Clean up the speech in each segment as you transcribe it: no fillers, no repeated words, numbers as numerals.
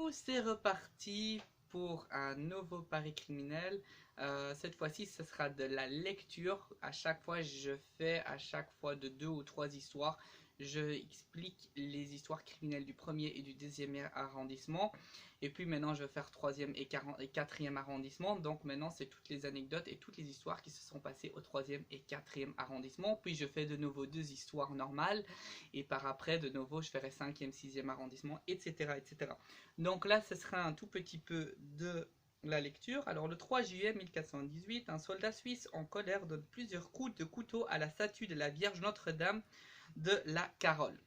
coup, c'est reparti pour un nouveau pari criminel. Cette fois-ci, ce sera de la lecture. À chaque fois, je fais à chaque fois de 2 ou 3 histoires. Je explique les histoires criminelles du premier et du deuxième arrondissement. Et puis maintenant, je vais faire troisième et quatrième arrondissement. Donc maintenant, c'est toutes les anecdotes et toutes les histoires qui se sont passées au troisième et quatrième arrondissement. Puis je fais de nouveau 2 histoires normales. Et par après, de nouveau, je ferai cinquième, sixième arrondissement, etc., etc. Donc là, ce sera un tout petit peu de la lecture. Alors le 3 juillet 1418, un soldat suisse en colère donne plusieurs coups de couteau à la statue de la Vierge Notre-Dame de la Carole.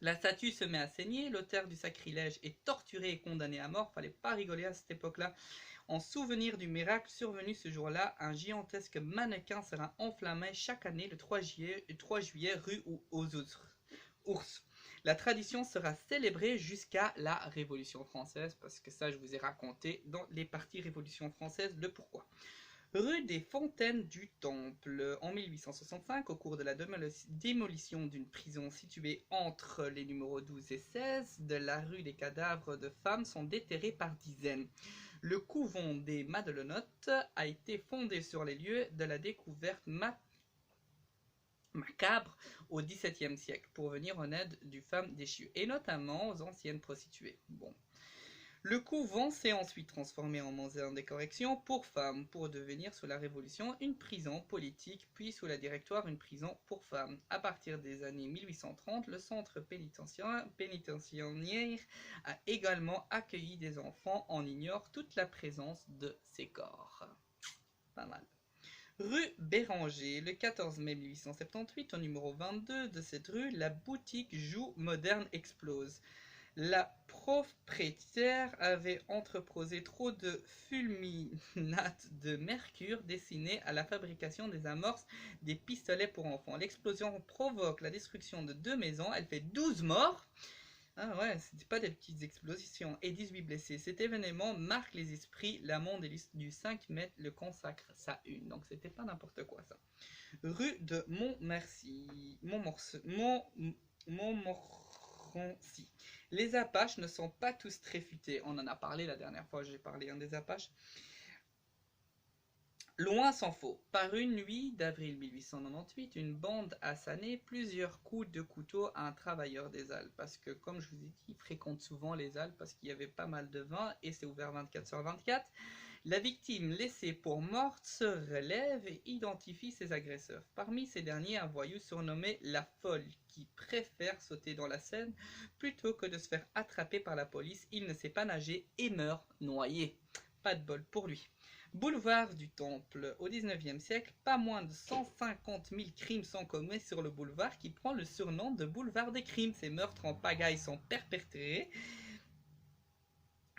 La statue se met à saigner, l'auteur du sacrilège est torturé et condamné à mort. Fallait pas rigoler à cette époque-là. En souvenir du miracle survenu ce jour-là, un gigantesque mannequin sera enflammé chaque année le 3 juillet rue aux ours. La tradition sera célébrée jusqu'à la Révolution française, parce que ça je vous ai raconté dans les parties Révolution française le pourquoi. Rue des Fontaines du Temple. En 1865, au cours de la démolition d'une prison située entre les numéros 12 et 16 de la rue, des cadavres de femmes sont déterrés par dizaines. Le couvent des Madelenottes a été fondé sur les lieux de la découverte macabre au XVIIe siècle pour venir en aide aux femmes déchues et notamment aux anciennes prostituées. Bon. Le couvent s'est ensuite transformé en maison de correction pour femmes, pour devenir sous la Révolution une prison politique, puis sous la Directoire une prison pour femmes. À partir des années 1830, le centre pénitentiaire a également accueilli des enfants. On ignore toute la présence de ces corps. Pas mal. Rue Béranger, le 14 mai 1878, au numéro 22 de cette rue, la boutique Joue Moderne explose. La propriétaire avait entreposé trop de fulminate de mercure destiné à la fabrication des amorces des pistolets pour enfants. L'explosion provoque la destruction de 2 maisons. Elle fait 12 morts. Ah ouais, c'était pas des petites explosions. Et 18 blessés. Cet événement marque les esprits. La monde du 5 mètres le consacre sa une. Donc c'était pas n'importe quoi ça. Rue de Montmorency. Les Apaches ne sont pas tous très futés. On en a parlé la dernière fois, j'ai parlé des Apaches. Loin s'en faut. Par une nuit d'avril 1898, une bande a sané plusieurs coups de couteau à un travailleur des Alpes. Parce que, comme je vous ai dit, il fréquente souvent les Alpes parce qu'il y avait pas mal de vin et c'est ouvert 24/24. La victime laissée pour morte se relève et identifie ses agresseurs. Parmi ces derniers, un voyou surnommé La Folle, qui préfère sauter dans la Seine plutôt que de se faire attraper par la police. Il ne sait pas nager et meurt noyé. Pas de bol pour lui. Boulevard du Temple. Au XIXe siècle, pas moins de 150 000 crimes sont commis sur le boulevard qui prend le surnom de boulevard des crimes. Ces meurtres en pagaille sont perpétrés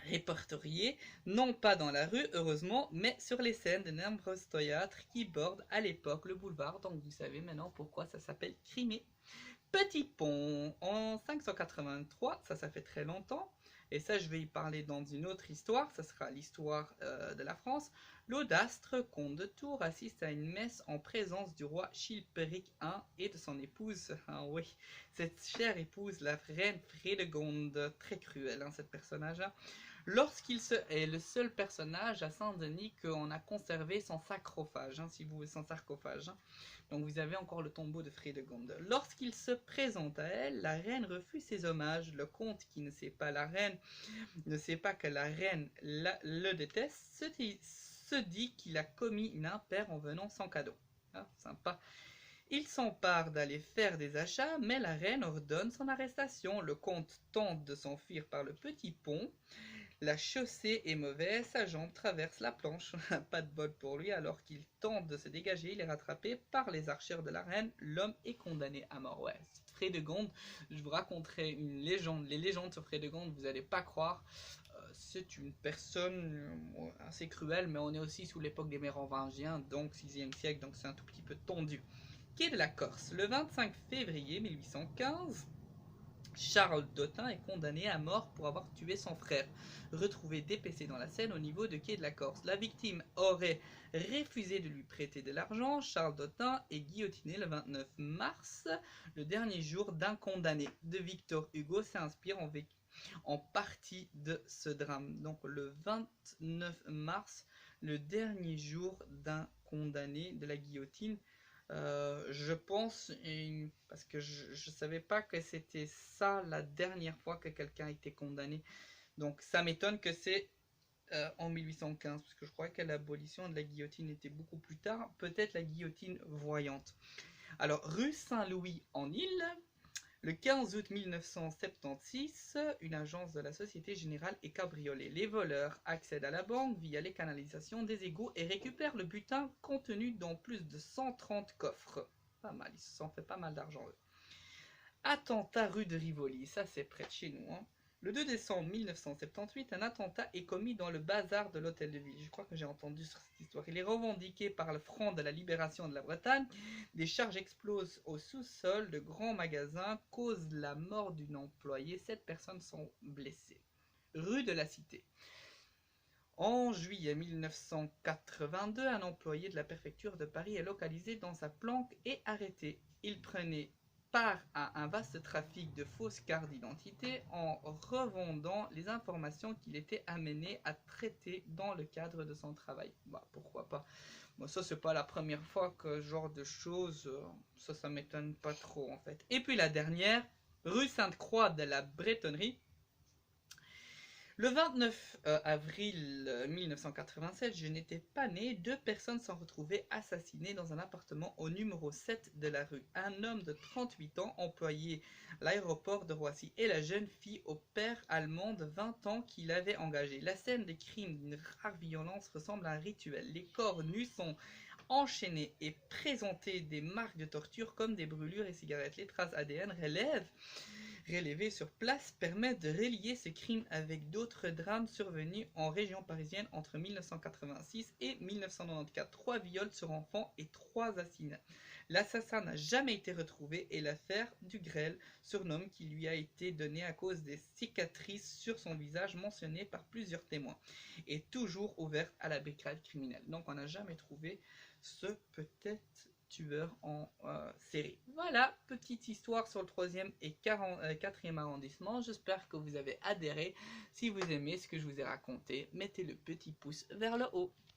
répertoriés, non pas dans la rue, heureusement, mais sur les scènes de nombreux théâtres qui bordent à l'époque le boulevard. Donc vous savez maintenant pourquoi ça s'appelle Crimée. Petit Pont, en 583, ça fait très longtemps, et ça je vais y parler dans une autre histoire, ça sera l'histoire de la France. L'audastre, comte de Tours, assiste à une messe en présence du roi Chilpéric I et de son épouse, ah oui, cette chère épouse, la reine Frédégonde, très cruelle cette personnage. Lorsqu'il est le seul personnage à Saint-Denis qu'on a conservé son sarcophage, si vous voulez, son sarcophage. Donc vous avez encore le tombeau de Frédégonde. Lorsqu'il se présente à elle, la reine refuse ses hommages. Le comte, qui ne sait pas que la reine le déteste, se dit qu'il a commis une impaire en venant sans cadeau. Ah, sympa. Il s'empare d'aller faire des achats, mais la reine ordonne son arrestation. Le comte tente de s'enfuir par le petit pont. La chaussée est mauvaise, sa jambe traverse la planche. Pas de bol pour lui, alors qu'il tente de se dégager, il est rattrapé par les archères de la reine. L'homme est condamné à mort. Ouais, Frédégonde, je vous raconterai une légende. Les légendes sur Frédégonde, vous n'allez pas croire. C'est une personne assez cruelle, mais on est aussi sous l'époque des Mérovingiens, donc 6e siècle, donc c'est un tout petit peu tendu. Quai de la Corse, le 25 février 1815. Charles d'Autun est condamné à mort pour avoir tué son frère, retrouvé dépecé dans la Seine au niveau de Quai de la Corse. La victime aurait refusé de lui prêter de l'argent. Charles d'Autun est guillotiné le 29 mars, le dernier jour d'un condamné. De Victor Hugo s'inspire en partie de ce drame. Donc le 29 mars, le dernier jour d'un condamné de la guillotine. Je pense, parce que je ne savais pas que c'était ça la dernière fois que quelqu'un a été condamné. Donc ça m'étonne que c'est en 1815, parce que je crois que l'abolition de la guillotine était beaucoup plus tard, peut-être la guillotine voyante. Alors, rue Saint-Louis en Île, le 15 août 1976, une agence de la Société Générale est cabriolée. Les voleurs accèdent à la banque via les canalisations des égouts et récupèrent le butin contenu dans plus de 130 coffres. Pas mal, ils se sont fait pas mal d'argent eux. Attentat rue de Rivoli, ça c'est près de chez nous. Hein. Le 2 décembre 1978, un attentat est commis dans le bazar de l'hôtel de ville. Je crois que j'ai entendu sur cette histoire. Il est revendiqué par le Front de la Libération de la Bretagne. Des charges explosent au sous-sol. De grands magasins causent la mort d'une employée. 7 personnes sont blessées. Rue de la Cité. En juillet 1982, un employé de la préfecture de Paris est localisé dans sa planque et arrêté. Il prenait part à un vaste trafic de fausses cartes d'identité en revendant les informations qu'il était amené à traiter dans le cadre de son travail. Bah, pourquoi pas. Bon, ça, c'est pas la première fois que ce genre de choses, ça m'étonne pas trop en fait. Et puis la dernière, rue Sainte-Croix de la Bretonnerie. Le 29 avril 1987, je n'étais pas né, 2 personnes sont retrouvées assassinées dans un appartement au numéro 7 de la rue. Un homme de 38 ans, employé à l'aéroport de Roissy, et la jeune fille au père allemand de 20 ans qui l'avait engagé. La scène des crimes d'une rare violence ressemble à un rituel. Les corps nus sont enchaînés et présentés des marques de torture comme des brûlures et cigarettes. Les traces ADN relevées sur place permettent de relier ce crime avec d'autres drames survenus en région parisienne entre 1986 et 1994. 3 viols sur enfants et 3 assassinats. L'assassin n'a jamais été retrouvé et l'affaire du grêle, surnom qui lui a été donné à cause des cicatrices sur son visage mentionnées par plusieurs témoins, est toujours ouverte à la brigade criminelle. Donc on n'a jamais trouvé ce peut-être tueur en série. Voilà, petite histoire sur le 3e et 4e arrondissement. J'espère que vous avez adhéré. Si vous aimez ce que je vous ai raconté, mettez le petit pouce vers le haut.